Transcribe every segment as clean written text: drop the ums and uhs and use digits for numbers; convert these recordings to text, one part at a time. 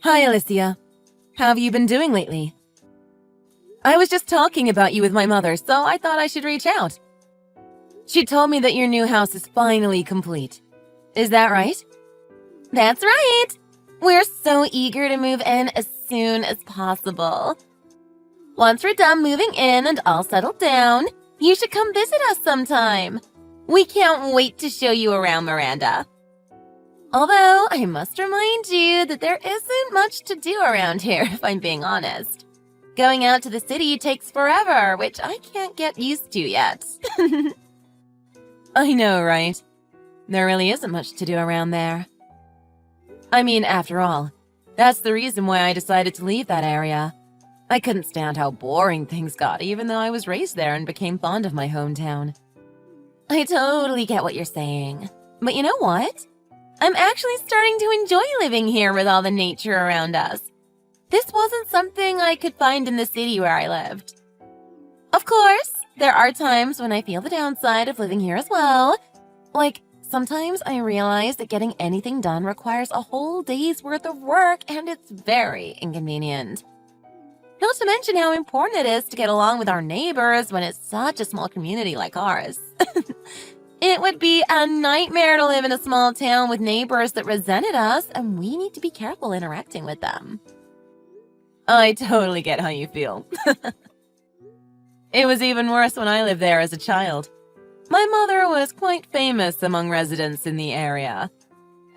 Hi, Alicia. How have you been doing lately? I was just talking about you with my mother, so I thought I should reach out. She told me that your new house is finally complete. Is that right? That's right! We're so eager to move in as soon as possible. Once we're done moving in and all settled down, you should come visit us sometime. We can't wait to show you around Miranda. Although, I must remind you that there isn't much to do around here, if I'm being honest. Going out to the city takes forever, which I can't get used to yet. I know, right? There really isn't much to do around there. I mean, after all, that's the reason why I decided to leave that area. I couldn't stand how boring things got, even though I was raised there and became fond of my hometown. I totally get what you're saying. But you know what? I'm actually starting to enjoy living here with all the nature around us. This wasn't something I could find in the city where I lived. Of course, there are times when I feel the downside of living here as well. Like, sometimes I realize that getting anything done requires a whole day's worth of work, and it's very inconvenient. Not to mention how important it is to get along with our neighbors when it's such a small community like ours. It would be a nightmare to live in a small town with neighbors that resented us, and we need to be careful interacting with them. I totally get how you feel. It was even worse when I lived there as a child. My mother was quite famous among residents in the area.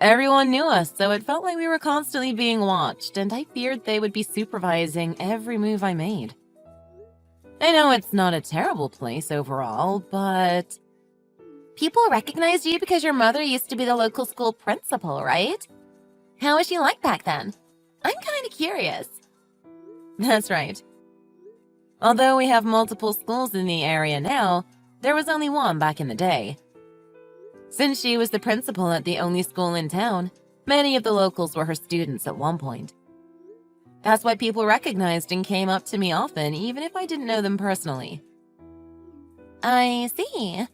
Everyone knew us, so it felt like we were constantly being watched, and I feared they would be supervising every move I made. I know it's not a terrible place overall, but... People recognized you because your mother used to be the local school principal, right? How was she like back then? I'm kind of curious. That's right. Although we have multiple schools in the area now, there was only one back in the day. Since she was the principal at the only school in town, many of the locals were her students at one point. That's why people recognized and came up to me often, even if I didn't know them personally. I see.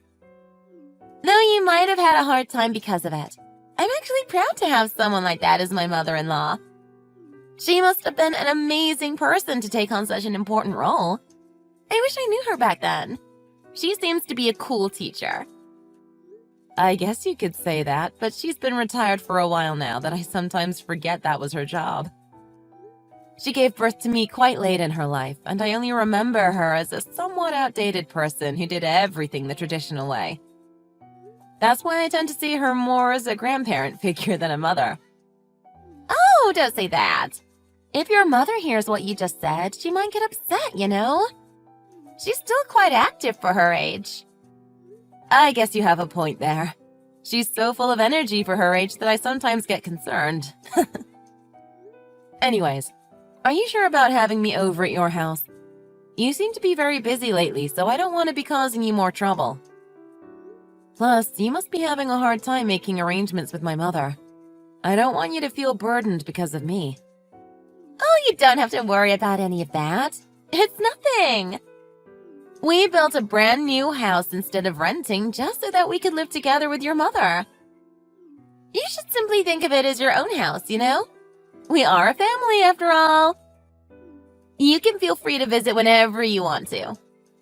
Though you might have had a hard time because of it, I'm actually proud to have someone like that as my mother-in-law. She must have been an amazing person to take on such an important role. I wish I knew her back then. She seems to be a cool teacher. I guess you could say that, but she's been retired for a while now that I sometimes forget that was her job. She gave birth to me quite late in her life, and I only remember her as a somewhat outdated person who did everything the traditional way. That's why I tend to see her more as a grandparent figure than a mother. Oh, don't say that. If your mother hears what you just said, she might get upset, you know? She's still quite active for her age. I guess you have a point there. She's so full of energy for her age that I sometimes get concerned. Anyways, are you sure about having me over at your house? You seem to be very busy lately, so I don't want to be causing you more trouble. Plus, you must be having a hard time making arrangements with my mother. I don't want you to feel burdened because of me. Oh, you don't have to worry about any of that. It's nothing. We built a brand new house instead of renting just so that we could live together with your mother. You should simply think of it as your own house, you know? We are a family after all. You can feel free to visit whenever you want to.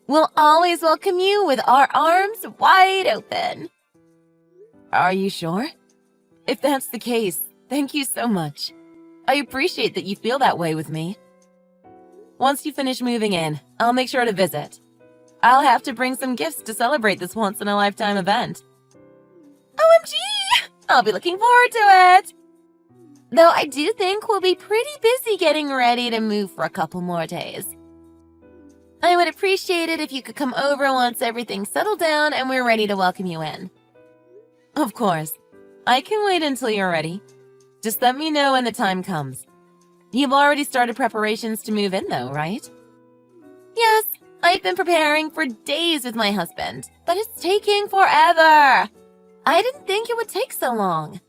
We'll always welcome you with our arms wide open. Are you sure? If that's the case, thank you so much. I appreciate that you feel that way with me. Once you finish moving in, I'll make sure to visit. I'll have to bring some gifts to celebrate this once-in-a-lifetime event. OMG! I'll be looking forward to it! Though I do think we'll be pretty busy getting ready to move for a couple more days. I would appreciate it if you could come over once everything's settled down and we're ready to welcome you in. Of course. I can wait until you're ready. Just let me know when the time comes. You've already started preparations to move in though, right? Yes, I've been preparing for days with my husband, but it's taking forever. I didn't think it would take so long.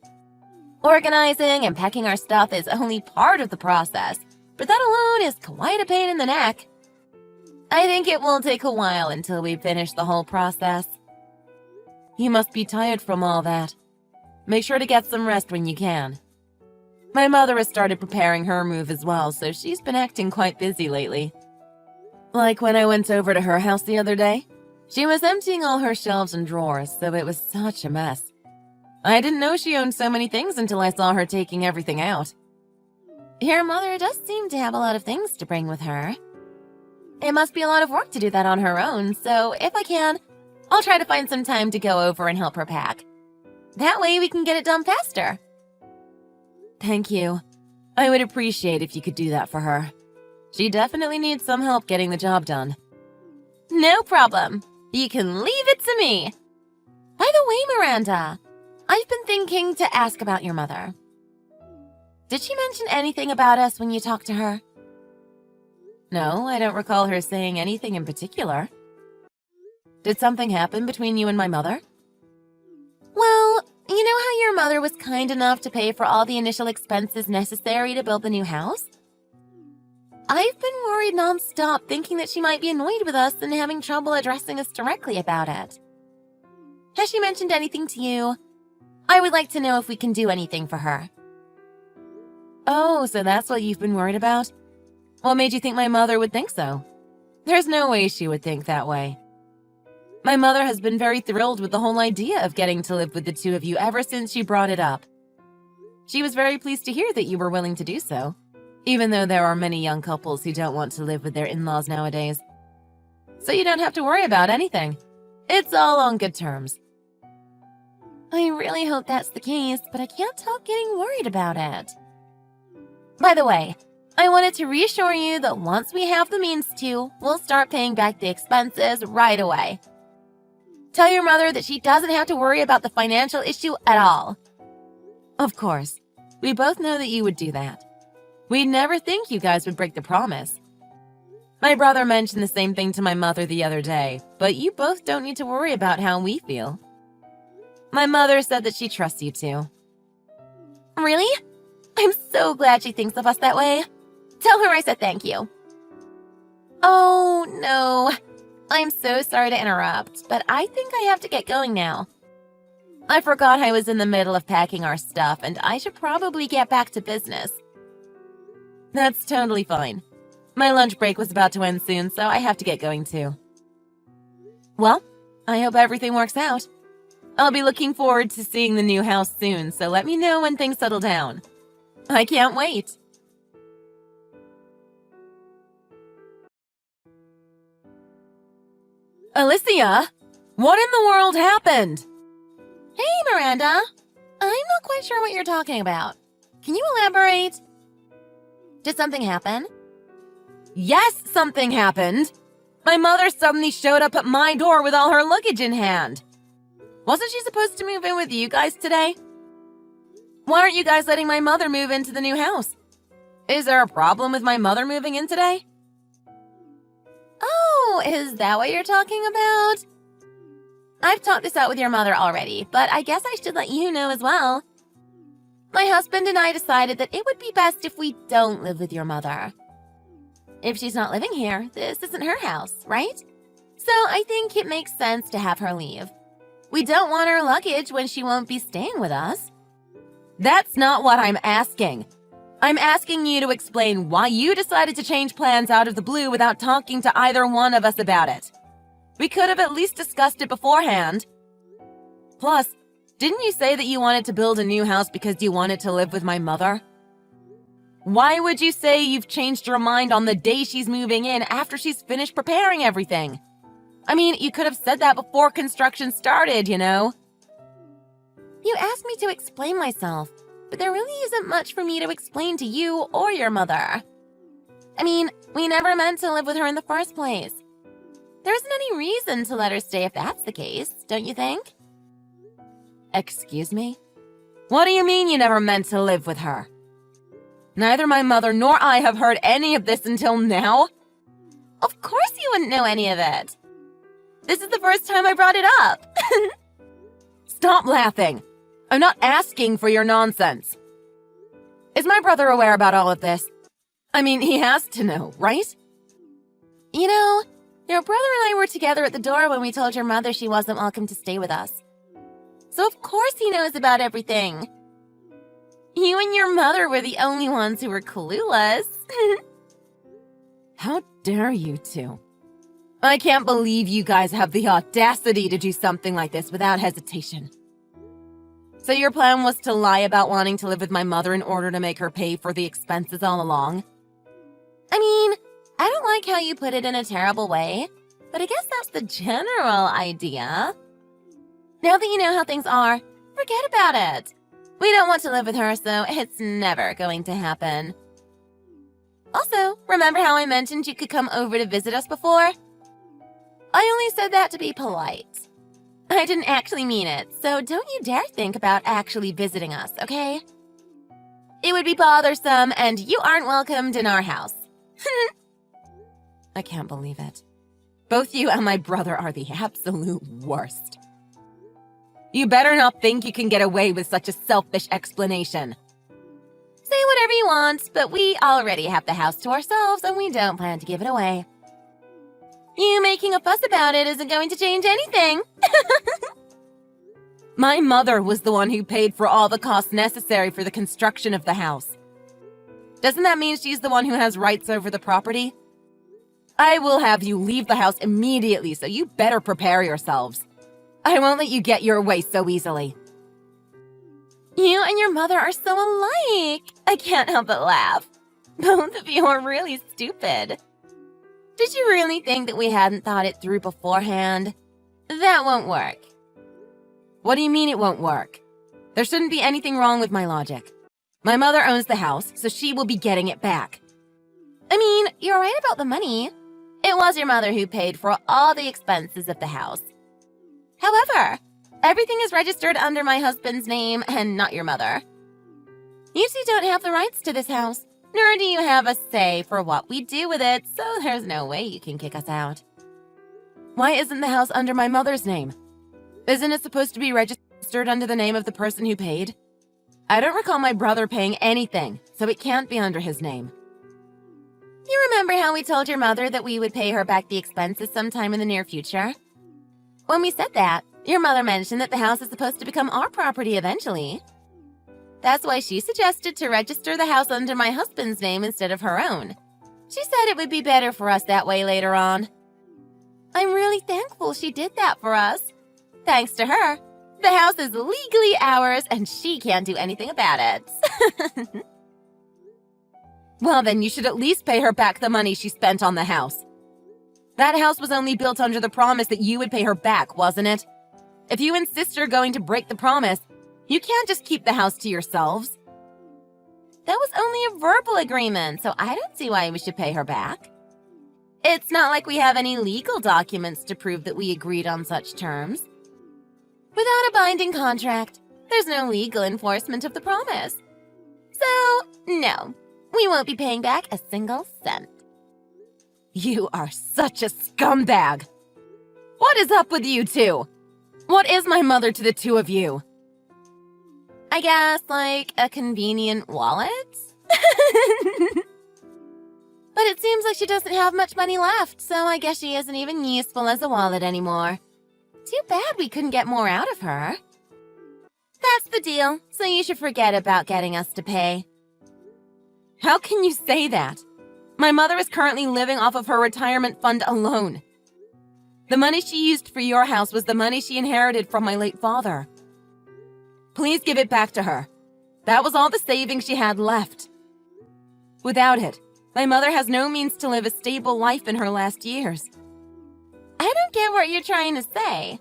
Organizing and packing our stuff is only part of the process, but that alone is quite a pain in the neck. I think it will take a while until we finish the whole process. You must be tired from all that. Make sure to get some rest when you can. My mother has started preparing her move as well, so she's been acting quite busy lately. Like when I went over to her house the other day, she was emptying all her shelves and drawers, so it was such a mess. I didn't know she owned so many things until I saw her taking everything out. Your mother does seem to have a lot of things to bring with her. It must be a lot of work to do that on her own, so if I can, I'll try to find some time to go over and help her pack. That way we can get it done faster. Thank you. I would appreciate if you could do that for her. She definitely needs some help getting the job done. No problem. You can leave it to me. By the way, Miranda, I've been thinking to ask about your mother. Did she mention anything about us when you talked to her? No, I don't recall her saying anything in particular. Did something happen between you and my mother? Well, you know how your mother was kind enough to pay for all the initial expenses necessary to build the new house? I've been worried nonstop, thinking that she might be annoyed with us and having trouble addressing us directly about it. Has she mentioned anything to you? I would like to know if we can do anything for her. Oh, so that's what you've been worried about? What made you think my mother would think so? There's no way she would think that way. My mother has been very thrilled with the whole idea of getting to live with the two of you ever since she brought it up. She was very pleased to hear that you were willing to do so, even though there are many young couples who don't want to live with their in-laws nowadays. So you don't have to worry about anything. It's all on good terms. I really hope that's the case, but I can't help getting worried about it. By the way, I wanted to reassure you that once we have the means to, we'll start paying back the expenses right away. Tell your mother that she doesn't have to worry about the financial issue at all. Of course. We both know that you would do that. We'd never think you guys would break the promise. My brother mentioned the same thing to my mother the other day, but you both don't need to worry about how we feel. My mother said that she trusts you too. Really? I'm so glad she thinks of us that way. Tell her I said thank you. Oh, no. I'm so sorry to interrupt, but I think I have to get going now. I forgot I was in the middle of packing our stuff, and I should probably get back to business. That's totally fine. My lunch break was about to end soon, so I have to get going too. Well, I hope everything works out. I'll be looking forward to seeing the new house soon, so let me know when things settle down. I can't wait. Alicia, what in the world happened? Hey, Miranda. I'm not quite sure what you're talking about. Can you elaborate? Did something happen? Yes, something happened. My mother suddenly showed up at my door with all her luggage in hand. Wasn't she supposed to move in with you guys today? Why aren't you guys letting my mother move into the new house? Is there a problem with my mother moving in today? Oh, is that what you're talking about? I've talked this out with your mother already, but I guess I should let you know as well. My husband and I decided that it would be best if we don't live with your mother. If she's not living here, this isn't her house, right? So I think it makes sense to have her leave. We don't want her luggage when she won't be staying with us. That's not what I'm asking. I'm asking you to explain why you decided to change plans out of the blue without talking to either one of us about it. We could have at least discussed it beforehand. Plus, didn't you say that you wanted to build a new house because you wanted to live with my mother? Why would you say you've changed your mind on the day she's moving in after she's finished preparing everything? I mean, you could have said that before construction started, you know? You asked me to explain myself, but there really isn't much for me to explain to you or your mother. I mean, we never meant to live with her in the first place. There isn't any reason to let her stay if that's the case, don't you think? Excuse me? What do you mean you never meant to live with her? Neither my mother nor I have heard any of this until now. Of course you wouldn't know any of it. This is the first time I brought it up. Stop laughing. I'm not asking for your nonsense. Is my brother aware about all of this? I mean, he has to know, right? You know, your brother and I were together at the door when we told your mother she wasn't welcome to stay with us. So of course he knows about everything. You and your mother were the only ones who were clueless. How dare you two? I can't believe you guys have the audacity to do something like this without hesitation. So your plan was to lie about wanting to live with my mother in order to make her pay for the expenses all along? I mean, I don't like how you put it in a terrible way, but I guess that's the general idea. Now that you know how things are, forget about it. We don't want to live with her, so it's never going to happen. Also, remember how I mentioned you could come over to visit us before? I only said that to be polite. I didn't actually mean it, so don't you dare think about actually visiting us, okay? It would be bothersome, and you aren't welcomed in our house. I can't believe it. Both you and my brother are the absolute worst. You better not think you can get away with such a selfish explanation. Say whatever you want, but we already have the house to ourselves and we don't plan to give it away. You making a fuss about it isn't going to change anything. My mother was the one who paid for all the costs necessary for the construction of the house. Doesn't that mean she's the one who has rights over the property? I will have you leave the house immediately, so you better prepare yourselves. I won't let you get your way so easily. You and your mother are so alike. I can't help but laugh. Both of you are really stupid. Did you really think that we hadn't thought it through beforehand? That won't work. What do you mean it won't work? There shouldn't be anything wrong with my logic. My mother owns the house, so she will be getting it back. I mean, you're right about the money. It was your mother who paid for all the expenses of the house. However, everything is registered under my husband's name and not your mother. You two don't have the rights to this house, nor do you have a say for what we do with it, so there's no way you can kick us out. Why isn't the house under my mother's name? Isn't it supposed to be registered under the name of the person who paid? I don't recall my brother paying anything, so it can't be under his name. You remember how we told your mother that we would pay her back the expenses sometime in the near future? When we said that, your mother mentioned that the house is supposed to become our property eventually. That's why she suggested to register the house under my husband's name instead of her own. She said it would be better for us that way later on. I'm really thankful she did that for us. Thanks to her, the house is legally ours and she can't do anything about it. Well, then you should at least pay her back the money she spent on the house. That house was only built under the promise that you would pay her back, wasn't it? If you insist you're going to break the promise, you can't just keep the house to yourselves. That was only a verbal agreement, so I don't see why we should pay her back. It's not like we have any legal documents to prove that we agreed on such terms. Without a binding contract, there's no legal enforcement of the promise. So, no, we won't be paying back a single cent. You are such a scumbag! What is up with you two? What is my mother to the two of you? I guess, like, a convenient wallet? But it seems like she doesn't have much money left, so I guess she isn't even useful as a wallet anymore. Too bad we couldn't get more out of her. That's the deal, so you should forget about getting us to pay. How can you say that? My mother is currently living off of her retirement fund alone. The money she used for your house was the money she inherited from my late father. Please give it back to her. That was all the savings she had left. Without it, my mother has no means to live a stable life in her last years. I don't get what you're trying to say.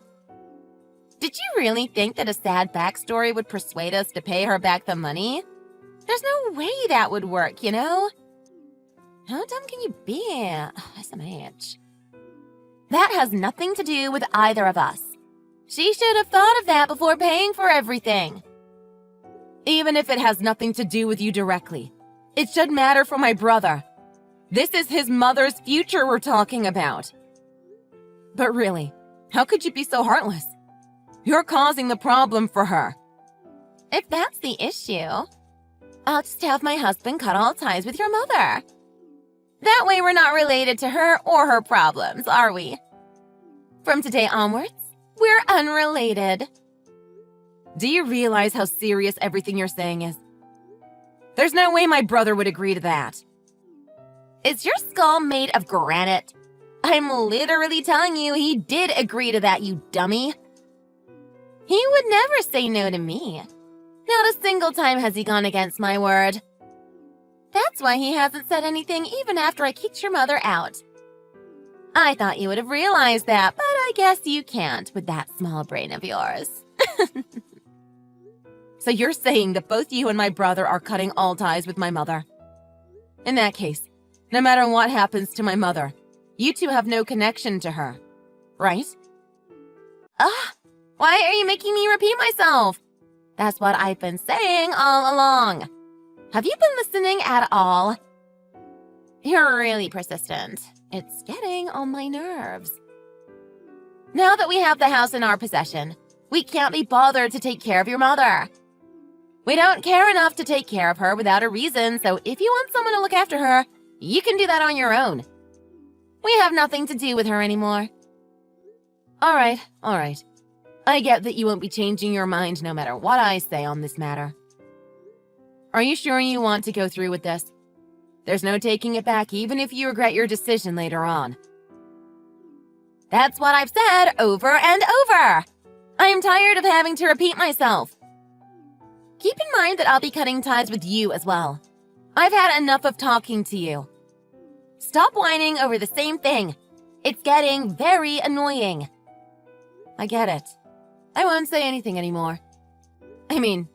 Did you really think that a sad backstory would persuade us to pay her back the money? There's no way that would work, you know? How dumb can you be? SMH. That has nothing to do with either of us. She should have thought of that before paying for everything. Even if it has nothing to do with you directly, it should matter for my brother. This is his mother's future we're talking about. But really, how could you be so heartless? You're causing the problem for her. If that's the issue, I'll just have my husband cut all ties with your mother. That way we're not related to her or her problems, are we? From today onwards, we're unrelated. Do you realize how serious everything you're saying is? There's no way my brother would agree to that. Is your skull made of granite? I'm literally telling you he did agree to that, you dummy. He would never say no to me. Not a single time has he gone against my word. That's why he hasn't said anything even after I kicked your mother out. I thought you would have realized that, but I guess you can't with that small brain of yours. So you're saying that both you and my brother are cutting all ties with my mother? In that case, no matter what happens to my mother, you two have no connection to her, right? Why are you making me repeat myself? That's what I've been saying all along. Have you been listening at all? You're really persistent. It's getting on my nerves. Now that we have the house in our possession, we can't be bothered to take care of your mother. We don't care enough to take care of her without a reason, so if you want someone to look after her, you can do that on your own. We have nothing to do with her anymore. All right. I get that you won't be changing your mind no matter what I say on this matter. Are you sure you want to go through with this? There's no taking it back even if you regret your decision later on. That's what I've said over and over. I am tired of having to repeat myself. Keep in mind that I'll be cutting ties with you as well. I've had enough of talking to you. Stop whining over the same thing. It's getting very annoying. I get it. I won't say anything anymore. I mean,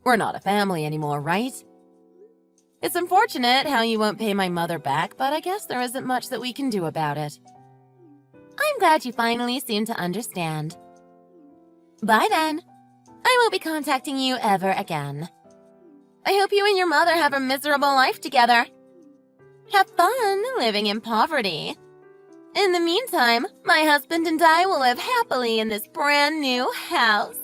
we're not a family anymore, right? It's unfortunate how you won't pay my mother back, but I guess there isn't much that we can do about it. I'm glad you finally seem to understand. Bye then. I won't be contacting you ever again. I hope you and your mother have a miserable life together. Have fun living in poverty. In the meantime, my husband and I will live happily in this brand new house.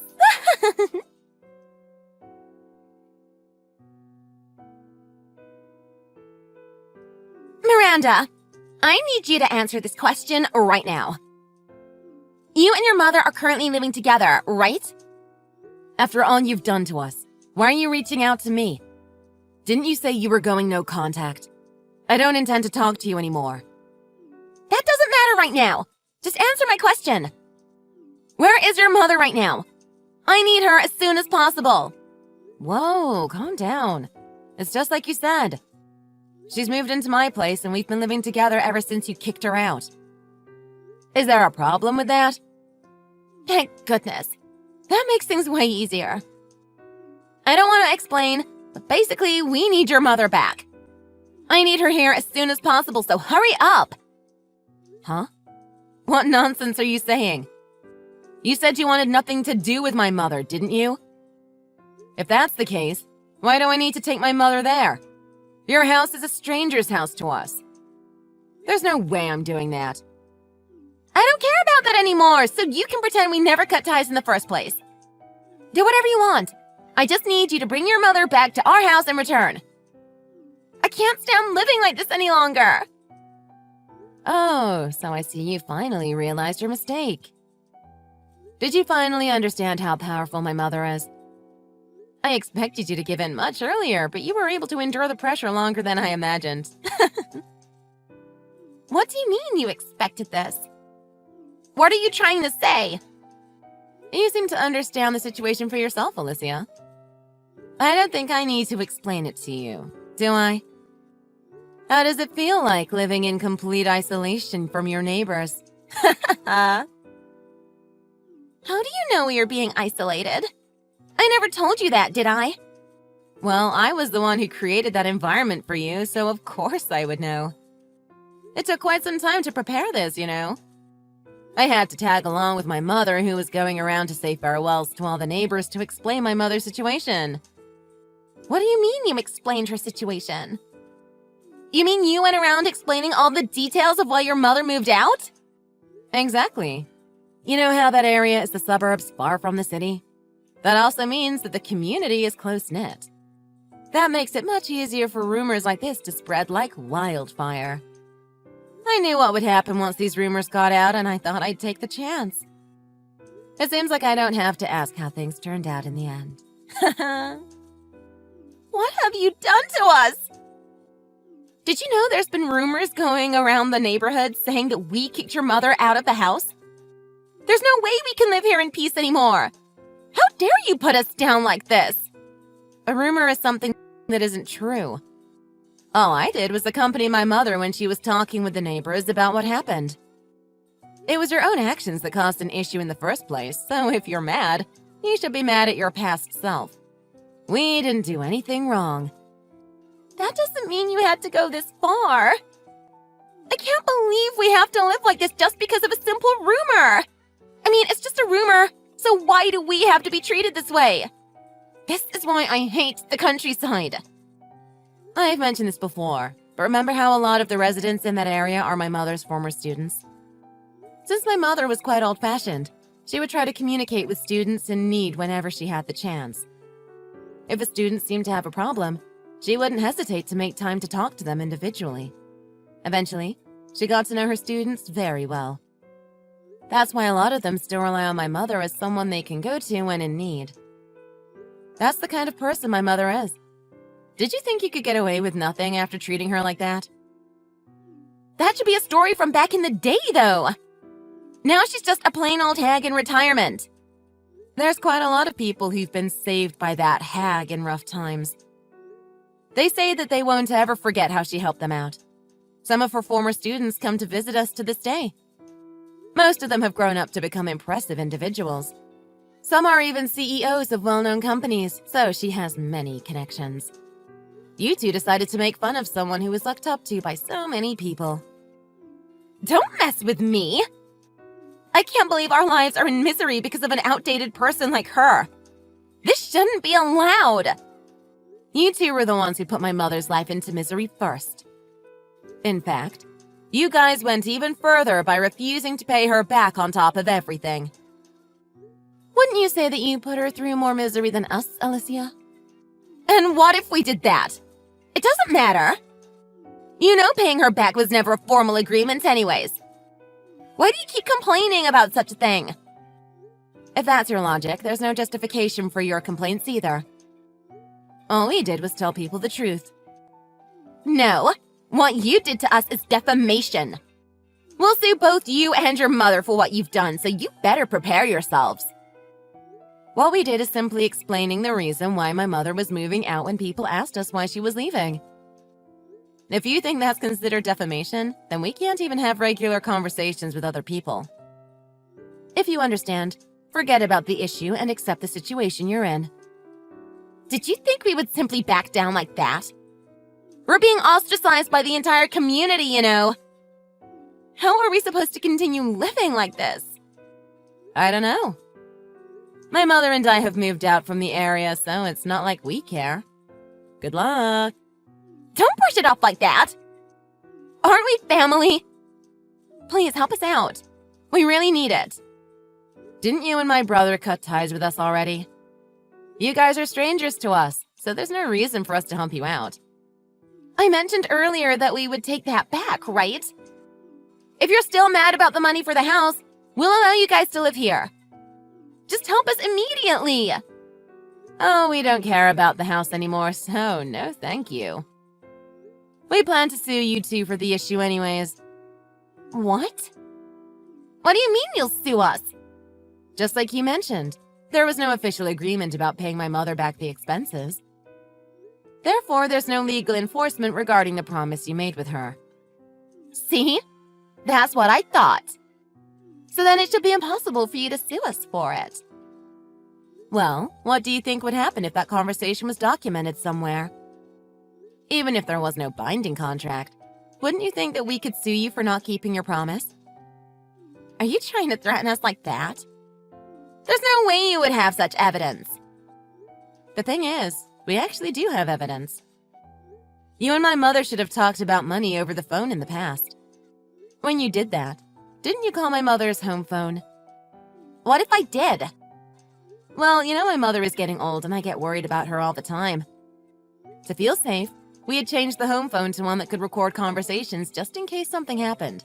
Miranda, I need you to answer this question right now. You and your mother are currently living together, right? After all you've done to us, why are you reaching out to me? Didn't you say you were going no contact? I don't intend to talk to you anymore. That doesn't matter right now. Just answer my question. Where is your mother right now? I need her as soon as possible. Whoa, calm down. It's just like you said. She's moved into my place and we've been living together ever since you kicked her out. Is there a problem with that? Thank goodness. That makes things way easier. I don't want to explain, but basically we need your mother back. I need her here as soon as possible, so hurry up! Huh? What nonsense are you saying? You said you wanted nothing to do with my mother, didn't you? If that's the case, why do I need to take my mother there? Your house is a stranger's house to us. There's no way I'm doing that. I don't care about that anymore, so you can pretend we never cut ties in the first place. Do whatever you want. I just need you to bring your mother back to our house in return. I can't stand living like this any longer. Oh, so I see you finally realized your mistake. Did you finally understand how powerful my mother is? I expected you to give in much earlier, but you were able to endure the pressure longer than I imagined. What do you mean you expected this? What are you trying to say? You seem to understand the situation for yourself, Alicia. I don't think I need to explain it to you, do I? How does it feel like living in complete isolation from your neighbors? How do you know you're being isolated? I never told you that, did I? Well, I was the one who created that environment for you, so of course I would know. It took quite some time to prepare this, you know. I had to tag along with my mother, who was going around to say farewells to all the neighbors to explain my mother's situation. What do you mean you explained her situation? You mean you went around explaining all the details of why your mother moved out? Exactly. You know how that area is the suburbs far from the city? That also means that the community is close-knit. That makes it much easier for rumors like this to spread like wildfire. I knew what would happen once these rumors got out, and I thought I'd take the chance. It seems like I don't have to ask how things turned out in the end. What have you done to us? Did you know there's been rumors going around the neighborhood saying that we kicked your mother out of the house? There's no way we can live here in peace anymore. How dare you put us down like this? A rumor is something that isn't true. All I did was accompany my mother when she was talking with the neighbors about what happened. It was your own actions that caused an issue in the first place, so if you're mad, you should be mad at your past self. We didn't do anything wrong. That doesn't mean you had to go this far. I can't believe we have to live like this just because of a simple rumor. I mean, it's just a rumor, so why do we have to be treated this way? This is why I hate the countryside. I've mentioned this before, but remember how a lot of the residents in that area are my mother's former students? Since my mother was quite old-fashioned, she would try to communicate with students in need whenever she had the chance. If a student seemed to have a problem, she wouldn't hesitate to make time to talk to them individually. Eventually, she got to know her students very well. That's why a lot of them still rely on my mother as someone they can go to when in need. That's the kind of person my mother is. Did you think you could get away with nothing after treating her like that? That should be a story from back in the day, though. Now she's just a plain old hag in retirement. There's quite a lot of people who've been saved by that hag in rough times. They say that they won't ever forget how she helped them out. Some of her former students come to visit us to this day. Most of them have grown up to become impressive individuals. Some are even CEOs of well-known companies, so she has many connections. You two decided to make fun of someone who was looked up to by so many people. Don't mess with me! I can't believe our lives are in misery because of an outdated person like her. This shouldn't be allowed. You two were the ones who put my mother's life into misery first. In fact, you guys went even further by refusing to pay her back on top of everything. Wouldn't you say that you put her through more misery than us, Alicia? And what if we did that? It doesn't matter. You know paying her back was never a formal agreement anyways. Why do you keep complaining about such a thing? If that's your logic, there's no justification for your complaints either. All we did was tell people the truth. No, what you did to us is defamation. We'll sue both you and your mother for what you've done, so you better prepare yourselves. What we did is simply explaining the reason why my mother was moving out when people asked us why she was leaving. If you think that's considered defamation, then we can't even have regular conversations with other people. If you understand, forget about the issue and accept the situation you're in. Did you think we would simply back down like that? We're being ostracized by the entire community, you know. How are we supposed to continue living like this? I don't know. My mother and I have moved out from the area, so it's not like we care. Good luck. Don't push it off like that! Aren't we family? Please help us out. We really need it. Didn't you and my brother cut ties with us already? You guys are strangers to us, so there's no reason for us to help you out. I mentioned earlier that we would take that back, right? If you're still mad about the money for the house, we'll allow you guys to live here. Just help us immediately! Oh, we don't care about the house anymore, so no thank you. We plan to sue you two for the issue anyways. What? What do you mean you'll sue us? Just like you mentioned, there was no official agreement about paying my mother back the expenses. Therefore, there's no legal enforcement regarding the promise you made with her. See? That's what I thought. So then it should be impossible for you to sue us for it. Well, what do you think would happen if that conversation was documented somewhere? Even if there was no binding contract, wouldn't you think that we could sue you for not keeping your promise? Are you trying to threaten us like that? There's no way you would have such evidence. The thing is, we actually do have evidence. You and my mother should have talked about money over the phone in the past. When you did that, didn't you call my mother's home phone? What if I did? Well, you know my mother is getting old and I get worried about her all the time. To feel safe, we had changed the home phone to one that could record conversations just in case something happened.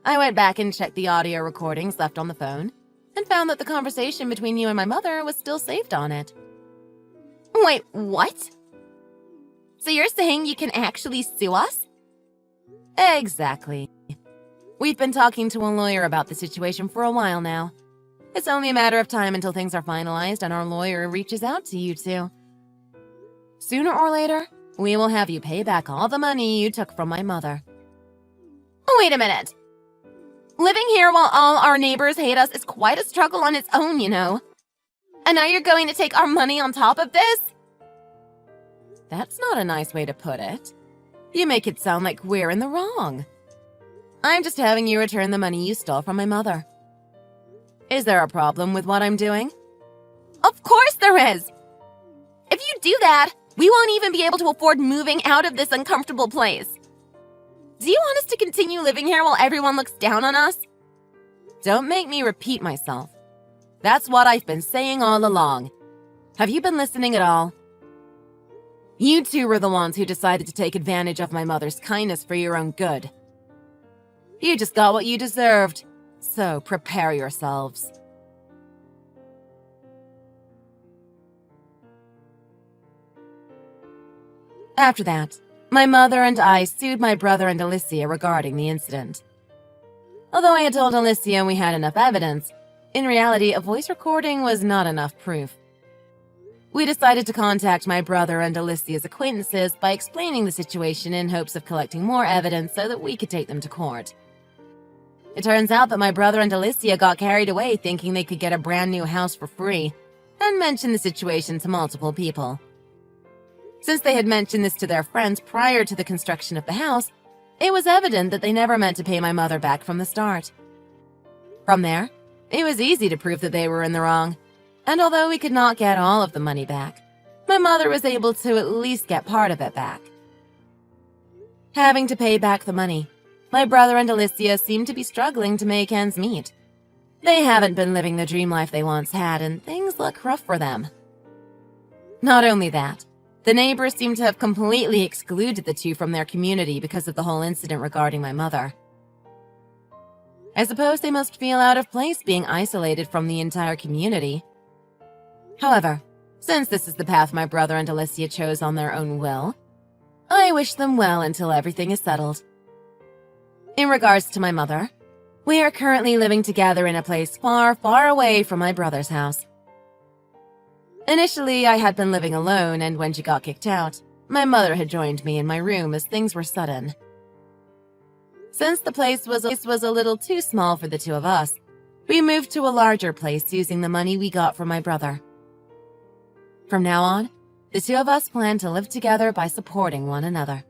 I went back and checked the audio recordings left on the phone and found that the conversation between you and my mother was still saved on it. Wait, what? So you're saying you can actually sue us? Exactly. We've been talking to a lawyer about the situation for a while now. It's only a matter of time until things are finalized and our lawyer reaches out to you two. Sooner or later, we will have you pay back all the money you took from my mother. Wait a minute. Living here while all our neighbors hate us is quite a struggle on its own, you know. And now you're going to take our money on top of this? That's not a nice way to put it. You make it sound like we're in the wrong. I'm just having you return the money you stole from my mother. Is there a problem with what I'm doing? Of course there is! If you do that, we won't even be able to afford moving out of this uncomfortable place. Do you want us to continue living here while everyone looks down on us? Don't make me repeat myself. That's what I've been saying all along. Have you been listening at all? You two were the ones who decided to take advantage of my mother's kindness for your own good. You just got what you deserved, so prepare yourselves. After that, my mother and I sued my brother and Alicia regarding the incident. Although I had told Alicia we had enough evidence, in reality, a voice recording was not enough proof. We decided to contact my brother and Alicia's acquaintances by explaining the situation in hopes of collecting more evidence so that we could take them to court. It turns out that my brother and Alicia got carried away thinking they could get a brand new house for free and mentioned the situation to multiple people. Since they had mentioned this to their friends prior to the construction of the house, it was evident that they never meant to pay my mother back from the start. From there, it was easy to prove that they were in the wrong, and although we could not get all of the money back, my mother was able to at least get part of it back. Having to pay back the money, my brother and Alicia seemed to be struggling to make ends meet. They haven't been living the dream life they once had, and things look rough for them. Not only that, the neighbors seem to have completely excluded the two from their community because of the whole incident regarding my mother. I suppose they must feel out of place being isolated from the entire community. However, since this is the path my brother and Alicia chose on their own will, I wish them well until everything is settled. In regards to my mother, we are currently living together in a place far, far away from my brother's house. Initially, I had been living alone, and when she got kicked out, my mother had joined me in my room as things were sudden. Since the place was a little too small for the two of us, we moved to a larger place using the money we got from my brother. From now on, the two of us plan to live together by supporting one another.